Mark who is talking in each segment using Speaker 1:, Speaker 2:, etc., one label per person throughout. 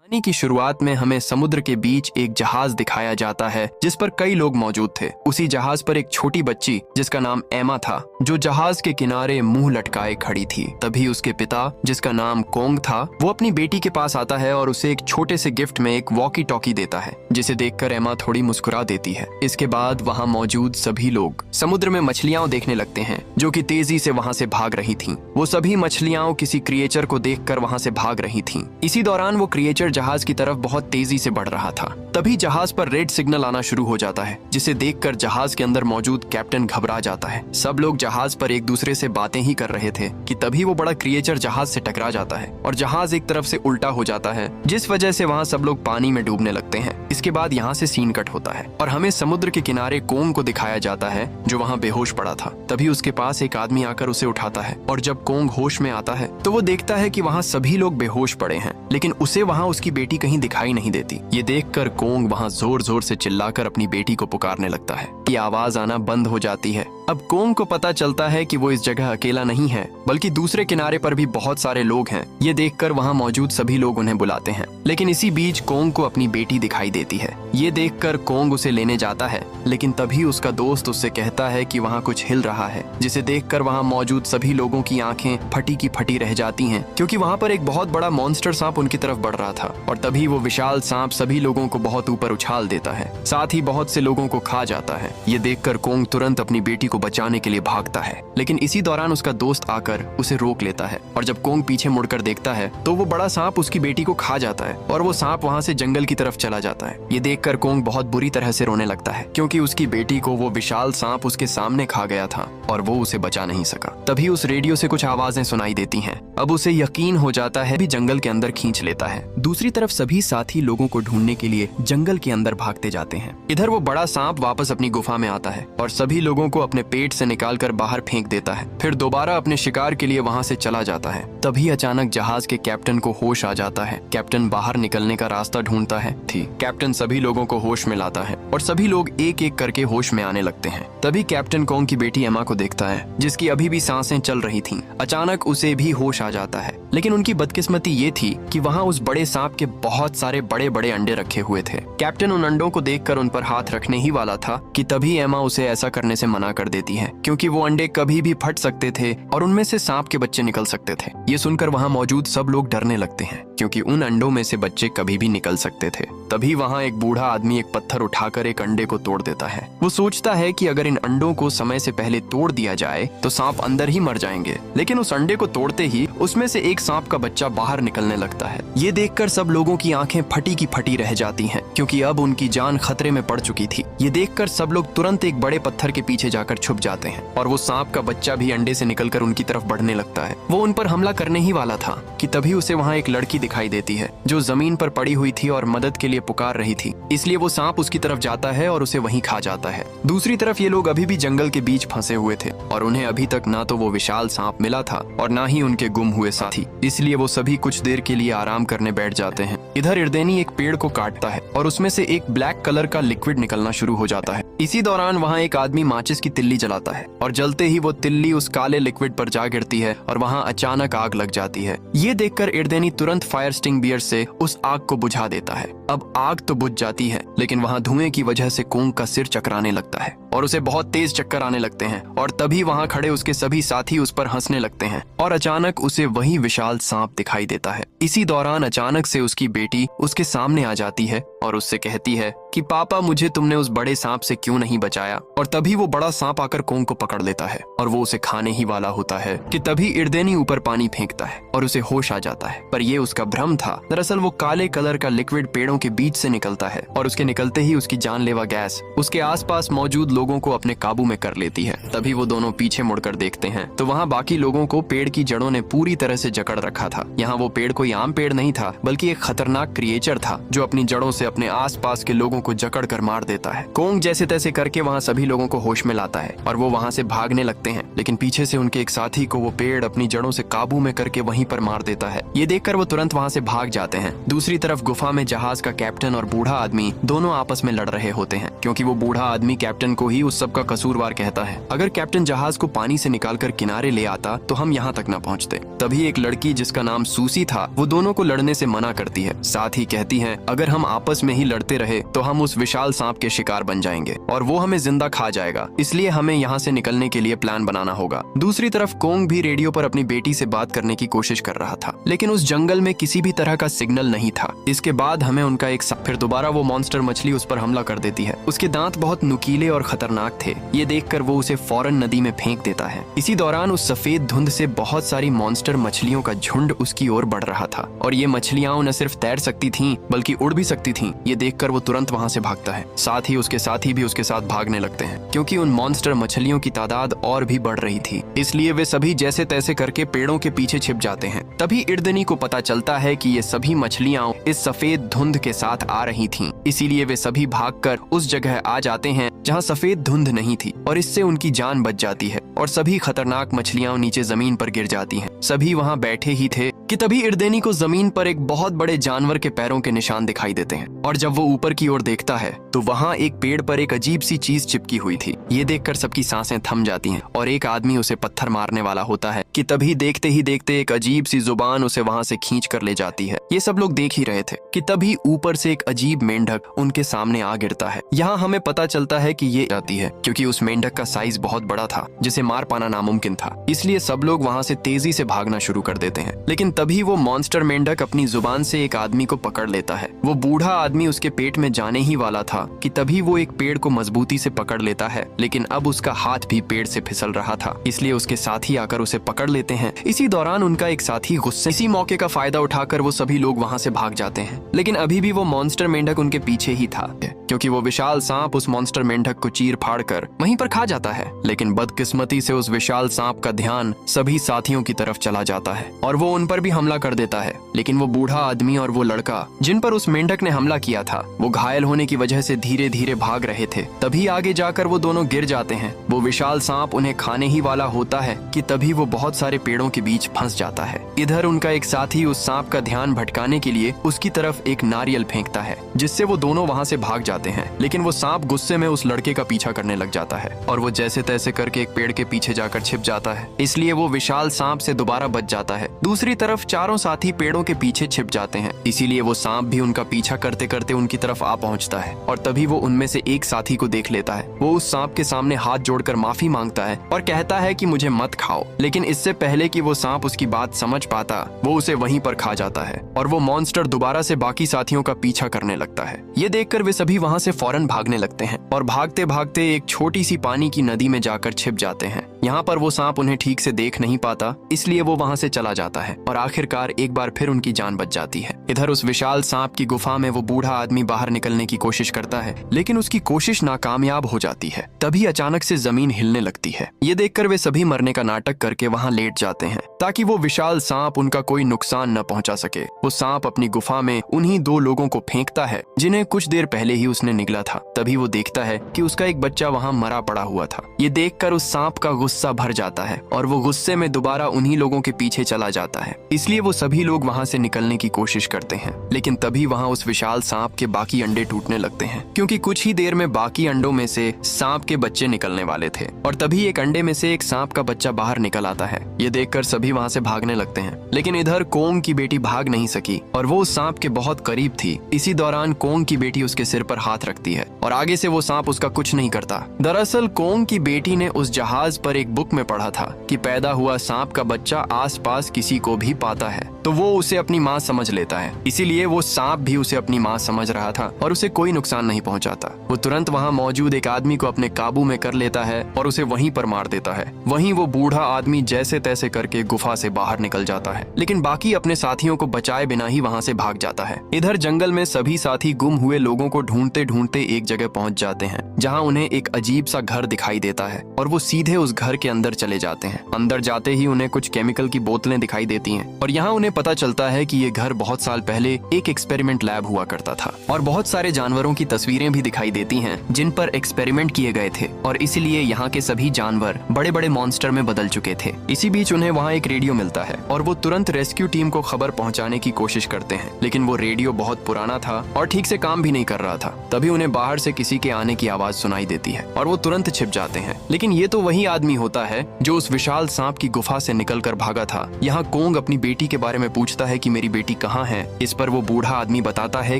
Speaker 1: कहानी की शुरुआत में हमें समुद्र के बीच एक जहाज दिखाया जाता है जिस पर कई लोग मौजूद थे। उसी जहाज पर एक छोटी बच्ची जिसका नाम एमा था, जो जहाज के किनारे मुंह लटकाए खड़ी थी। तभी उसके पिता, जिसका नाम कोंग था, वो अपनी बेटी के पास आता है और उसे एक छोटे से गिफ्ट में एक वॉकी टॉकी देता है, जिसे देखकर एमा थोड़ी मुस्कुरा देती है। इसके बाद वहाँ मौजूद सभी लोग समुद्र में मछलियां देखने लगते हैं जो कि तेजी से वहाँ से भाग रही थीं। वो सभी मछलियां किसी क्रिएचर को देखकर वहाँ से भाग रही थीं। इसी दौरान वो क्रिएचर जहाज की तरफ बहुत तेजी से बढ़ रहा था। तभी जहाज पर रेड सिग्नल आना शुरू हो जाता है, जिसे देखकर जहाज के अंदर मौजूद कैप्टन घबरा जाता है। सब लोग जहाज पर एक दूसरे से बातें ही कर रहे थे कि तभी वो बड़ा क्रिएचर जहाज से टकरा जाता है और जहाज एक तरफ से उल्टा हो जाता है, जिस वजह से वहाँ सब लोग पानी में डूबने लगते हैं। इसके बाद यहाँ से सीन कट होता है और हमें समुद्र के किनारे कोंग को दिखाया जाता है जो वहाँ बेहोश पड़ा था। तभी उसके पास एक आदमी आकर उसे उठाता है और जब कोंग होश में आता है तो वो देखता है कि वहाँ सभी लोग बेहोश पड़े हैं, लेकिन उसे वहाँ उसकी बेटी कहीं दिखाई नहीं देती। ये देखकर कोंग वहाँ जोर जोर से चिल्लाकर अपनी बेटी को पुकारने लगता है कि आवाज आना बंद हो जाती है। अब कोंग को पता चलता है कि वो इस जगह अकेला नहीं है, बल्कि दूसरे किनारे पर भी बहुत सारे लोग हैं। ये देखकर वहाँ मौजूद सभी लोग उन्हें बुलाते हैं, लेकिन इसी बीच कोंग को अपनी बेटी दिखाई देती है। ये देखकर कोंग उसे लेने जाता है, लेकिन तभी उसका दोस्त उससे कहता है कि वहाँ कुछ हिल रहा है, जिसे देखकर वहाँ मौजूद सभी लोगों की आंखें फटी की फटी रह जाती हैं, क्योंकि वहाँ पर एक बहुत बड़ा मॉन्स्टर सांप उनकी तरफ बढ़ रहा था। और तभी वो विशाल सांप सभी लोगों को बहुत ऊपर उछाल देता है, साथ ही बहुत से लोगों को खा जाता है। ये देखकर कोंग तुरंत अपनी बेटी को बचाने के लिए भागता है, लेकिन इसी दौरान उसका दोस्त आकर उसे रोक लेता है और जब कोंग पीछे मुड़कर देखता है तो वो बड़ा सांप उसकी बेटी को खा जाता है और वो सांप वहाँ से जंगल की तरफ चला जाता है। ये देखकर कोंग बहुत बुरी तरह से रोने लगता है, क्योंकि उसकी बेटी को वो विशाल सांप उसके सामने खा गया था और वो उसे बचा नहीं सका। तभी उस रेडियो से कुछ आवाजें सुनाई देती हैं। अब उसे यकीन हो जाता है भी जंगल के अंदर खींच लेता है। दूसरी तरफ सभी साथी लोगों को ढूंढने के लिए जंगल के अंदर भागते जाते हैं। इधर वो बड़ा सांप वापस अपनी गुफा में आता है और सभी लोगों को अपने पेट से निकालकर बाहर फेंक देता है, फिर दोबारा अपने शिकार के लिए वहाँ से चला जाता है। तभी अचानक जहाज के कैप्टन को होश आ जाता है। कैप्टन बाहर निकलने का रास्ता ढूंढता है। कैप्टन सभी लोगों को होश में लाता है और सभी लोग एक एक करके होश में आने लगते हैं। तभी कैप्टन कोंग की बेटी एमा को देखता है, जिसकी अभी भी सांसें चल रही थीं। अचानक उसे भी होश आ जाता है, लेकिन उनकी बदकिस्मती ये थी कि वहाँ उस बड़े सांप के बहुत सारे बड़े बड़े अंडे रखे हुए थे। कैप्टन उन अंडों को देखकर उन पर हाथ रखने ही वाला था कि तभी एमा उसे ऐसा करने से मना कर देती है, क्योंकि वो अंडे कभी भी फट सकते थे और उनमें से सांप के बच्चे निकल सकते थे। ये सुनकर वहाँ मौजूद सब लोग डरने लगते हैं, क्योंकि उन अंडों में से बच्चे कभी भी निकल सकते थे। तभी वहाँ एक बूढ़ा आदमी एक पत्थर उठाकर एक अंडे को तोड़ देता है। वो सोचता है कि अगर इन अंडों को समय से पहले तोड़ दिया जाए तो सांप अंदर ही मर जाएंगे, लेकिन उस अंडे को तोड़ते ही उसमें से एक सांप का बच्चा बाहर निकलने लगता है। ये देखकर सब लोगों की आंखें फटी की फटी रह जाती हैं, क्योंकि अब उनकी जान खतरे में पड़ चुकी थी। ये देखकर सब लोग तुरंत एक बड़े पत्थर के पीछे जाकर छुप जाते हैं और वो सांप का बच्चा भी अंडे से निकलकर उनकी तरफ बढ़ने लगता है। वो उन पर हमला करने ही वाला था कि तभी उसे वहाँ एक लड़की दिखाई देती है जो जमीन पर पड़ी हुई थी और मदद के लिए पुकार रही थी। इसलिए वो सांप उसकी तरफ जाता है और उसे वहीं खा जाता है। दूसरी तरफ ये लोग अभी भी जंगल के बीच फंसे हुए थे और उन्हें अभी तक ना तो वो विशाल सांप मिला था और ना ही उनके गुम हुए साथी, इसलिए वो सभी कुछ देर के लिए आराम करने बैठ जाते हैं। इधर इर्देनी एक पेड़ को काटता है और उसमें से एक ब्लैक कलर का लिक्विड निकलना शुरू हो जाता है। इसी दौरान वहाँ एक आदमी माचिस की तिल्ली जलाता है और जलते ही वो तिल्ली उस काले लिक्विड पर जा गिरती है और वहाँ अचानक आग लग जाती है। ये देखकर इर्देनी तुरंत फायर स्टिंगबियर से उस आग को बुझा देता है। अब आग तो बुझ जाती है, लेकिन वहाँ धुएं की वजह से कोंग का सिर चकराने लगता है और उसे बहुत तेज चक्कर आने लगते हैं और तभी वहाँ खड़े उसके सभी साथी उस पर हंसने लगते हैं और अचानक उसे वही विशाल सांप दिखाई देता है। इसी दौरान अचानक से उसकी बेटी उसके सामने आ जाती है और उससे कहती है कि पापा, मुझे तुमने उस बड़े सांप से क्यों नहीं बचाया। और तभी वो बड़ा सांप आकर कोंग को पकड़ लेता है और वो उसे खाने ही वाला होता है कि तभी इर्देनी ऊपर पानी फेंकता है और उसे होश आ जाता है। पर ये उसका भ्रम था। दरअसल वो काले कलर का लिक्विड पेड़ों के बीच से निकलता है और उसके निकलते ही उसकी जानलेवा गैस उसके आसपास मौजूद लोगों को अपने काबू में कर लेती है। तभी वो दोनों पीछे मुड़कर देखते हैं तो वहाँ बाकी लोगों को पेड़ की जड़ों ने पूरी तरह से जकड़ रखा था। यहाँ वो पेड़ कोई आम पेड़ नहीं था, बल्कि एक खतरनाक क्रिएचर था जो अपनी जड़ों से अपने आसपास के लोगों को जकड़ कर मार देता है। कोंग जैसे तैसे करके वहाँ सभी लोगों को होश में लाता है और वो वहाँ से भागने लगते हैं, लेकिन पीछे से उनके एक साथी को वो पेड़ अपनी जड़ों से काबू में करके वहीं पर मार देता है। ये देखकर वो तुरंत वहाँ से भाग जाते हैं। दूसरी तरफ गुफा में जहाज का कैप्टन और बूढ़ा आदमी दोनों आपस में लड़ रहे होते हैं, क्योंकि वो बूढ़ा आदमी कैप्टन को ही उस सब का कसूरवार कहता है। अगर कैप्टन जहाज को पानी से निकालकर किनारे ले आता तो हम यहाँ तक न पहुँचते। तभी एक लड़की जिसका नाम सूसी था वो दोनों को लड़ने से मना करती है। साथ ही कहती है अगर हम आपस में ही लड़ते रहे तो हम उस विशाल सांप के शिकार बन जाएंगे और वो हमें जिंदा खा जाएगा, इसलिए हमें यहाँ से निकलने के लिए प्लान बनाना होगा। दूसरी तरफ कोंग भी रेडियो पर अपनी बेटी से बात करने की कोशिश कर रहा था, लेकिन उस जंगल में किसी भी तरह का सिग्नल नहीं था। इसके बाद हमें उनका एक फिर दोबारा वो मॉन्स्टर मछली उस पर हमला कर देती है। उसके दांत बहुत नुकीले और खतरनाक थे। ये देखकर वो उसे फौरन नदी में फेंक देता है। इसी दौरान उस सफेद धुंध से बहुत सारी मॉन्स्टर मछलियों का झुंड उसकी ओर बढ़ रहा था और ये मछलियां न सिर्फ तैर सकती थीं बल्कि उड़ भी सकती थीं। ये देखकर वो तुरंत वहां से भागता है। साथ ही उसके साथी भी उसके साथ भागने लगते हैं, क्योंकि उन मॉन्स्टर मछलियों की तादाद और भी बढ़ रही थी। इसलिए वे सभी जैसे तैसे करके पेड़ों के पीछे छिप जाते हैं। तभी इर्दनी को पता चलता है कि ये सभी मछलियां इस सफेद धुंध के साथ आ रही थीं। इसीलिए वे सभी भागकर उस जगह आ जाते हैं जहां सफेद धुंध नहीं थी और इससे उनकी जान बच जाती है और सभी खतरनाक मछलियां नीचे जमीन पर गिर जाती हैं। सभी वहां बैठे ही थे कि तभी इर्देनी को जमीन पर एक बहुत बड़े जानवर के पैरों के निशान दिखाई देते हैं और जब वो ऊपर की ओर देखता है तो वहाँ एक पेड़ पर एक अजीब सी चीज चिपकी हुई थी। ये देखकर सबकी सांसें थम जाती हैं और एक आदमी उसे पत्थर मारने वाला होता है कि तभी देखते ही देखते एक अजीब सी जुबान उसे वहाँ से खींच कर ले जाती है। ये सब लोग देख ही रहे थे कि तभी ऊपर से एक अजीब मेंढक उनके सामने आ गिरता है। यहाँ हमें पता चलता है कि ये आती है क्योंकि उस मेंढक का साइज बहुत बड़ा था जिसे मार पाना नामुमकिन था। इसलिए सब लोग वहाँ से तेजी से भागना शुरू कर देते हैं, लेकिन तभी वो मॉन्स्टर मेंढक अपनी जुबान से एक आदमी को पकड़ लेता है। वो बूढ़ा आदमी उसके पेट में जाने ही वाला था कि तभी वो एक पेड़ को मजबूती से पकड़ लेता है, लेकिन अब उसका हाथ भी पेड़ से फिसल रहा था, इसलिए उसके साथी आकर उसे पकड़ लेते हैं। इसी दौरान उनका एक साथी गुस्से इसी मौके का फायदा उठाकर वो सभी लोग वहाँ से भाग जाते हैं, लेकिन अभी भी वो मॉन्स्टर मेंढक उनके पीछे ही था क्योंकि वो विशाल सांप उस मॉन्स्टर मेंढक को चीर फाड़ कर वहीं पर खा जाता है। लेकिन बदकिस्मती से उस विशाल सांप का ध्यान सभी साथियों की तरफ चला जाता है और वो उन पर भी हमला कर देता है, लेकिन वो बूढ़ा आदमी और वो लड़का जिन पर उस मेंढक ने हमला किया था वो घायल होने की वजह से धीरे धीरे भाग रहे थे। तभी आगे जाकर वो दोनों गिर जाते हैं। वो विशाल सांप उन्हें खाने ही वाला होता है कि तभी वो बहुत सारे पेड़ों के बीच फंस जाता है। इधर उनका एक साथी उस सांप का ध्यान भटकाने के लिए उसकी तरफ एक नारियल फेंकता है, जिससे वो दोनों वहाँ से भाग जाते हैं, लेकिन वो सांप गुस्से में उस लड़के का पीछा करने लग जाता है और वो जैसे तैसे करके एक पेड़ के पीछे जाकर छिप जाता है, इसलिए वो विशाल सांप से दोबारा बच जाता है। दूसरी तरफ चारों साथी पेड़ों के पीछे छिप जाते हैं, इसीलिए वो सांप भी उनका पीछा करते करते उनकी तरफ आ पहुंचता है और तभी वो उनमें से एक साथी को देख लेता है। वो उस सांप के सामने हाथ जोड़कर माफी मांगता है और कहता है कि मुझे मत खाओ, लेकिन इससे पहले कि वो सांप उसकी बात समझ पाता वो उसे वहीं पर खा जाता है और वो मॉन्स्टर दोबारा से बाकी साथियों का पीछा करने लगता है। ये देखकर वे सभी वहाँ से फौरन भागने लगते हैं और भागते भागते एक छोटी सी पानी की नदी में जाकर छिप जाते हैं। यहाँ पर वो सांप उन्हें ठीक से देख नहीं पाता, इसलिए वो वहाँ से चला जाता है और आखिरकार एक बार फिर उनकी जान बच जाती है। इधर उस विशाल सांप की गुफा में वो बूढ़ा आदमी बाहर निकलने की कोशिश करता है, लेकिन उसकी कोशिश नाकामयाब हो जाती है। तभी अचानक से जमीन हिलने लगती है। ये देखकर वे सभी मरने का नाटक करके वहाँ लेट जाते हैं ताकि वो विशाल सांप उनका कोई नुकसान न पहुंचा सके। वो सांप अपनी गुफा में उन्हीं दो लोगों को फेंकता है जिन्हें कुछ देर पहले ही उसने निगला था। तभी वो देखता है कि उसका एक बच्चा वहाँ मरा पड़ा हुआ था। ये देखकर उस सांप का गुस्सा भर जाता है और वो गुस्से में दोबारा उन्हीं लोगों के पीछे चला जाता है, इसलिए वो सभी लोग वहाँ से निकलने की कोशिश करते हैं। लेकिन तभी वहाँ उस विशाल सांप के बाकी अंडे टूटने लगते हैं, क्योंकि कुछ ही देर में बाकी अंडों में से सांप के बच्चे निकलने वाले थे और तभी एक अंडे में से एक सांप का बच्चा बाहर निकल आता है। ये देखकर सभी वहाँ से भागने लगते हैं, लेकिन इधर कोंग की बेटी भाग नहीं सकी और वो उस सांप के बहुत करीब थी। इसी दौरान कोंग की बेटी उसके सिर पर हाथ रखती है और आगे से वो सांप उसका कुछ नहीं करता। दरअसल कोंग की बेटी ने उस जहाज पर एक बुक में पढ़ा था कि पैदा हुआ सांप का बच्चा आसपास किसी को भी पाता है तो वो उसे अपनी माँ समझ लेता है, इसीलिए वो सांप भी उसे अपनी माँ समझ रहा था और उसे कोई नुकसान नहीं पहुंचाता। वो तुरंत वहाँ मौजूद एक आदमी को अपने काबू में कर लेता है और उसे वहीं पर मार देता है। वहीं वो बूढ़ा आदमी जैसे तैसे करके गुफा से बाहर निकल जाता है, लेकिन बाकी अपने साथियों को बचाए बिना ही वहाँ से भाग जाता है। इधर जंगल में सभी साथी गुम हुए लोगों को ढूंढते ढूंढते एक जगह पहुंच जाते हैं जहाँ उन्हें एक अजीब सा घर दिखाई देता है और वो सीधे उस घर के अंदर चले जाते हैं। अंदर जाते ही उन्हें कुछ केमिकल की बोतलें दिखाई देती हैं और यहाँ उन्हें पता चलता है कि ये घर बहुत साल पहले एक एक्सपेरिमेंट लैब हुआ करता था और बहुत सारे जानवरों की तस्वीरें भी दिखाई देती हैं जिन पर एक्सपेरिमेंट किए गए थे और इसीलिए यहाँ के सभी जानवर बड़े बड़े मॉन्स्टर में बदल चुके थे। इसी बीच उन्हें वहाँ एक रेडियो मिलता है और वो तुरंत रेस्क्यू टीम को खबर पहुँचाने की कोशिश करते हैं, लेकिन वो रेडियो बहुत पुराना था और ठीक से काम भी नहीं कर रहा था। तभी उन्हें बाहर से किसी के आने की आवाज सुनाई देती है और वो तुरंत छिप जाते हैं, लेकिन ये तो वही आदमी होता है जो उस विशाल सांप की गुफा से निकलकर भागा था। यहाँ कोंग अपनी बेटी के बारे में पूछता है कि मेरी बेटी कहाँ है। इस पर वो बूढ़ा आदमी बताता है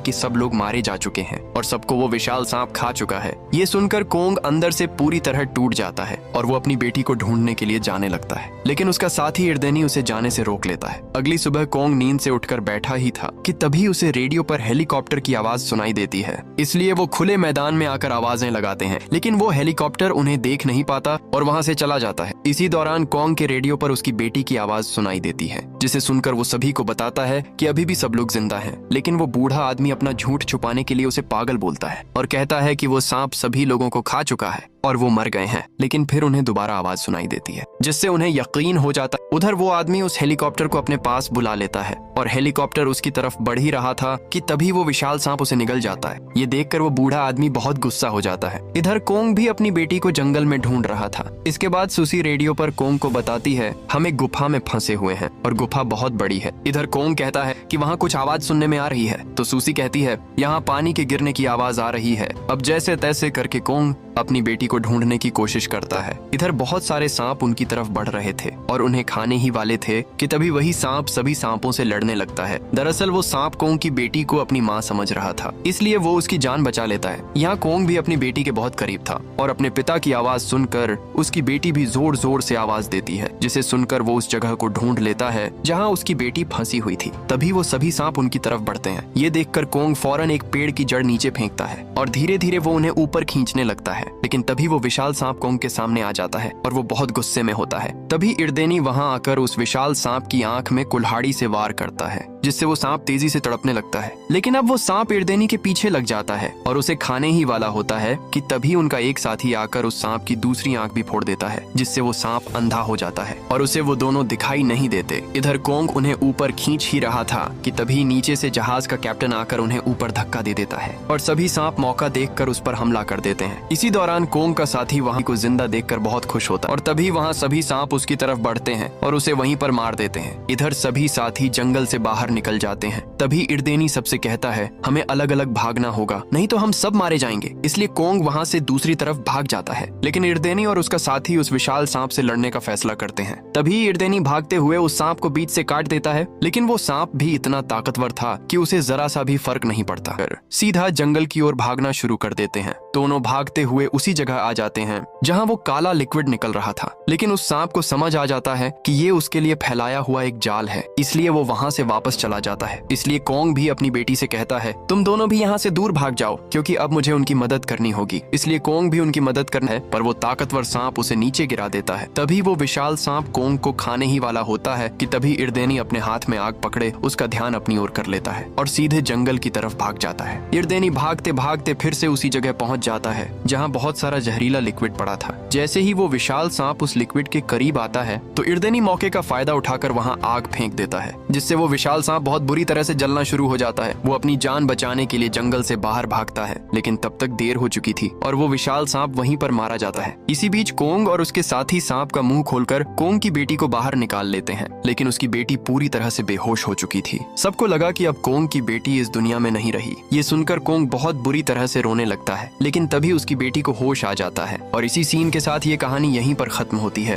Speaker 1: कि सब लोग मारे जा चुके हैं और सबको वो विशाल सांप खा चुका है। ये सुनकर कोंग अंदर से पूरी तरह टूट जाता है और वो अपनी बेटी को ढूंढने के लिए जाने लगता है, लेकिन उसका साथी इर्देनी उसे जाने से रोक लेता है। अगली सुबह कोंग नींद से उठकर बैठा ही था कि तभी उसे रेडियो पर हेलीकॉप्टर की आवाज सुनाई देती है, इसलिए वो खुले मैदान में आकर आवाजें लगाते हैं, लेकिन वो हेलीकॉप्टर उन्हें देख नहीं पाता और वहाँ से चला जाता है। इसी दौरान कोंग के रेडियो पर उसकी बेटी की आवाज सुनाई देती है, जिसे सुनकर वो सभी को बताता है कि अभी भी सब लोग जिंदा हैं। लेकिन वो बूढ़ा आदमी अपना झूठ छुपाने के लिए उसे पागल बोलता है और कहता है कि वो सांप सभी लोगों को खा चुका है और वो मर गए हैं। लेकिन फिर उन्हें दोबारा आवाज सुनाई देती है, जिससे उन्हें यकीन हो जाता है। उधर वो आदमी उस हेलीकॉप्टर को अपने पास बुला लेता है और हेलीकॉप्टर उसकी तरफ बढ़ ही रहा था कि तभी वो विशाल सांप उसे निगल जाता है। ये देखकर वो बूढ़ा आदमी बहुत गुस्सा हो जाता है। इधर कोंग भी अपनी बेटी को जंगल में ढूंढ रहा था। इसके बाद सुसी रेडियो पर कोंग को बताती है हम एक गुफा में फंसे हुए हैं और गुफा बहुत बड़ी है। इधर कोंग कहता है कि वहाँ कुछ आवाज सुनने में आ रही है, तो सुसी कहती है यहाँ पानी के गिरने की आवाज आ रही है। अब जैसे तैसे करके कोंग अपनी बेटी को ढूंढने की कोशिश करता है। इधर बहुत सारे सांप उनकी तरफ बढ़ रहे थे और उन्हें खाने ही वाले थे कि तभी वही सांप सभी सांपों से लड़ने लगता है। दरअसल वो सांप कोंग की बेटी को अपनी माँ समझ रहा था, इसलिए वो उसकी जान बचा लेता है। यहाँ कोंग भी अपनी बेटी के बहुत करीब था और अपने पिता की आवाज सुनकर उसकी बेटी भी जोर जोर से आवाज देती है, जिसे सुनकर वो उस जगह को ढूंढ लेता है जहाँ उसकी बेटी फंसी हुई थी। तभी वो सभी सांप उनकी तरफ बढ़ते हैं। ये देखकर कोंग फौरन एक पेड़ की जड़ नीचे फेंकता है और धीरे धीरे वो उन्हें ऊपर खींचने लगता है, लेकिन तभी वो विशाल सांप कोंग के सामने आ जाता है और वो बहुत गुस्से में होता है। तभी इर्देनी वहां आकर उस विशाल सांप की आंख में कुल्हाड़ी से वार करता है, जिससे वो सांप तेजी से तड़पने लगता है। लेकिन अब वो सांप इर्देनी के पीछे लग जाता है और उसे खाने ही वाला होता है कि तभी उनका एक साथी आकर उस सांप की दूसरी आंख भी फोड़ देता है, जिससे वो सांप अंधा हो जाता है और उसे वो दोनों दिखाई नहीं देते। इधर कोंग उन्हें ऊपर खींच ही रहा था कि तभी नीचे से जहाज का कैप्टन आकर उन्हें ऊपर धक्का दे देता है और सभी सांप मौका देखकर उस पर हमला कर देते हैं। इसी दौरान कोंग का साथी वहां को जिंदा देखकर बहुत खुश होता है और तभी वहां सभी सांप उसकी तरफ बढ़ते हैं और उसे वहीं पर मार देते हैं। इधर सभी साथी जंगल से बाहर निकल जाते हैं। तभी इर्देनी सबसे कहता है हमें अलग अलग भागना होगा, नहीं तो हम सब मारे जाएंगे। इसलिए कोंग वहां से दूसरी तरफ भाग जाता है, लेकिन इर्देनी और उसका साथी उस विशाल सांप से लड़ने का फैसला करते हैं। तभी इर्देनी भागते हुए उस सांप को बीच से काट देता है, लेकिन वो सांप भी इतना ताकतवर था कि उसे जरा सा भी फर्क नहीं पड़ता। सीधा जंगल की ओर भागना शुरू कर देते हैं। दोनों भागते हुए उसी जगह आ जाते हैं जहां वो काला लिक्विड निकल रहा था, लेकिन उस सांप को समझ आ जाता है कि ये उसके लिए फैलाया हुआ एक जाल है, इसलिए वो वहां से वापस चला जाता है। इसलिए कोंग भी अपनी बेटी से कहता है तुम दोनों भी यहाँ से दूर भाग जाओ, क्योंकि अब मुझे उनकी मदद करनी होगी। इसलिए कोंग भी उनकी मदद करना है, पर वो ताकतवर सांप उसे नीचे गिरा देता है। तभी वो विशाल सांप कोंग को खाने ही वाला होता है कि तभी इर्देनी अपने हाथ में आग पकड़े उसका ध्यान अपनी ओर कर लेता है और सीधे जंगल की तरफ भाग जाता है। इर्देनी भागते भागते फिर से उसी जगह पहुंच जाता है जहां बहुत सारा जहरीला लिक्विड पड़ा था। जैसे ही वो विशाल सांप उस लिक्विड के करीब आता है तो इर्देनी मौके का फायदा उठाकर वहां आग फेंक देता है, जिससे वो विशाल सांप बहुत बुरी तरह से जलना शुरू हो जाता है। वो अपनी जान बचाने के लिए जंगल से बाहर भागता है, लेकिन तब तक देर हो चुकी थी और वो विशाल सांप वहीं पर मारा जाता है। इसी बीच कोंग और उसके साथी सांप का मुंह खोलकर कोंग की बेटी को बाहर निकाल लेते हैं, लेकिन उसकी बेटी पूरी तरह से बेहोश हो चुकी थी। सबको लगा कि अब कोंग की बेटी इस दुनिया में नहीं रही। ये सुनकर कोंग बहुत बुरी तरह से रोने लगता है, लेकिन तभी उसकी बेटी को होश आ जाता है और इसी सीन के साथ ये कहानी यहीं पर खत्म होती है।